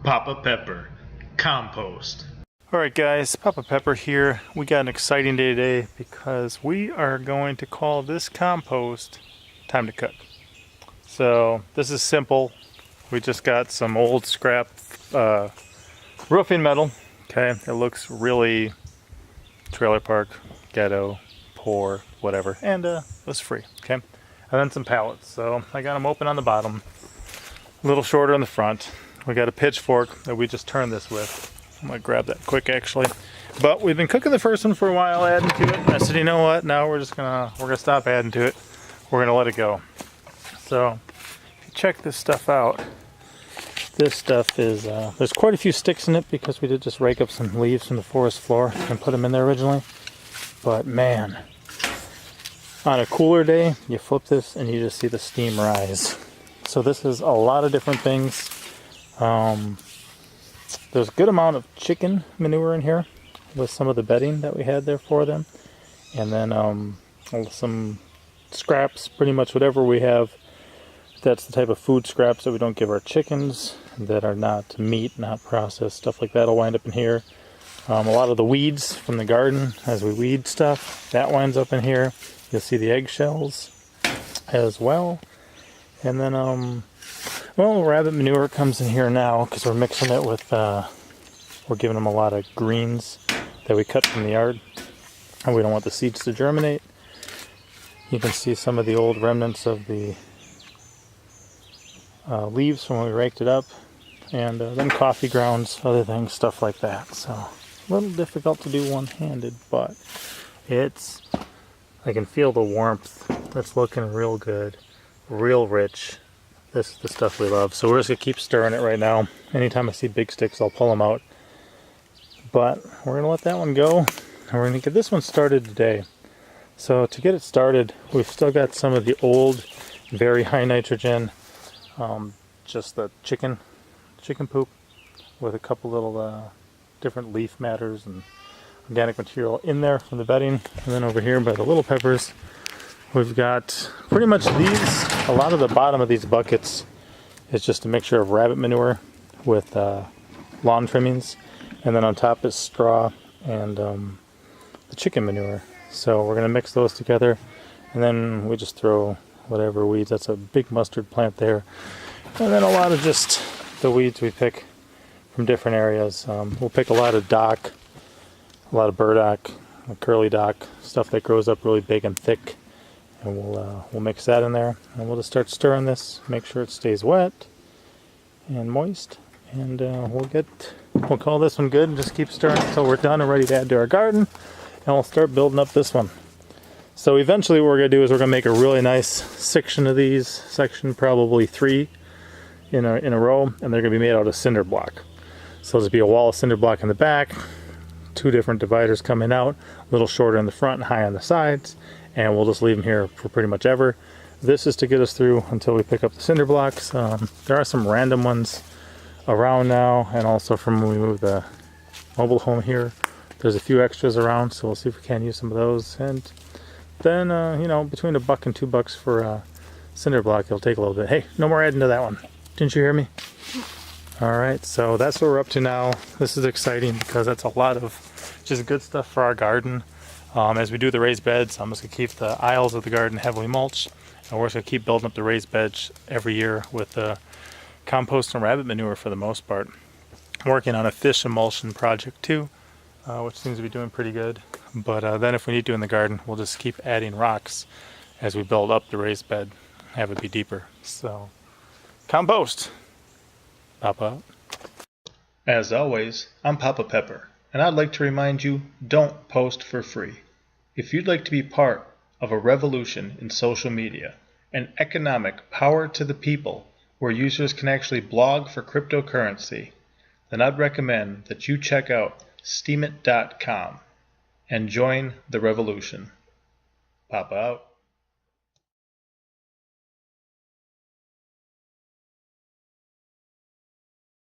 Papa Pepper, Compost. Alright guys, Papa Pepper here. We got an exciting day today because we are going to call this compost time to cook. So this is simple. We just got some old scrap roofing metal. Okay, it looks really trailer park, ghetto, poor, whatever, and it was free. Okay, and then some pallets. So I got them open on the bottom, a little shorter on the front. We got a pitchfork that we just turned this with. I'm gonna grab that quick actually. But we've been cooking the first one for a while, adding to it. I said, you know what? Now we're gonna stop adding to it. We're gonna let it go. So if you check this stuff out, this stuff is there's quite a few sticks in it because we did just rake up some leaves from the forest floor and put them in there originally. But man, on a cooler day, you flip this and you just see the steam rise. So this is a lot of different things. There's a good amount of chicken manure in here with some of the bedding that we had there for them. And then some scraps, pretty much whatever we have. That's the type of food scraps that we don't give our chickens, that are not meat, not processed, stuff like that will wind up in here. A lot of the weeds from the garden, as we weed stuff, that winds up in here. You'll see the eggshells as well. And then well, rabbit manure comes in here now because we're mixing it with, we're giving them a lot of greens that we cut from the yard. And we don't want the seeds to germinate. You can see some of the old remnants of the leaves from when we raked it up. And then coffee grounds, other things, stuff like that. So, a little difficult to do one-handed, but I can feel the warmth. It's looking real good, real rich. This is the stuff we love. So we're just going to keep stirring it right now. Anytime I see big sticks, I'll pull them out. But we're going to let that one go. And we're going to get this one started today. So to get it started, we've still got some of the old, very high nitrogen, just the chicken poop with a couple little different leaf matters and organic material in there from the bedding. And then over here by the little peppers, we've got pretty much these. A lot of the bottom of these buckets is just a mixture of rabbit manure with lawn trimmings, and then on top is straw and the chicken manure. So we're going to mix those together, and then we just throw whatever weeds. That's a big mustard plant there, and then a lot of just the weeds we pick from different areas. We'll pick a lot of dock, a lot of burdock, curly dock, stuff that grows up really big and thick. And we'll mix that in there, and we'll just start stirring this, make sure it stays wet and moist, and we'll call this one good and just keep stirring until we're done and ready to add to our garden, and we'll start building up this one. So eventually what we're going to do is we're going to make a really nice section of these, section probably 3 in a row, and they're going to be made out of cinder block. So there'll be a wall of cinder block in the back, 2 different dividers coming out, a little shorter in the front and high on the sides. And we'll just leave them here for pretty much ever. This is to get us through until we pick up the cinder blocks. There are some random ones around now, and also from when we move the mobile home here, there's a few extras around, so we'll see if we can use some of those. And then, you know, between $1 and $2 for a cinder block, it'll take a little bit. Hey, no more adding to that one. Didn't you hear me? All right, so that's what we're up to now. This is exciting because that's a lot of just good stuff for our garden. As we do the raised beds, I'm just going to keep the aisles of the garden heavily mulched, and we're just going to keep building up the raised beds every year with compost and rabbit manure for the most part. I'm working on a fish emulsion project too, which seems to be doing pretty good. But then if we need to in the garden, we'll just keep adding rocks as we build up the raised bed, have it be deeper. So, compost! Papa out. As always, I'm Papa Pepper, and I'd like to remind you, don't post for free. If you'd like to be part of a revolution in social media, an economic power to the people where users can actually blog for cryptocurrency, then I'd recommend that you check out steemit.com and join the revolution. Papa out.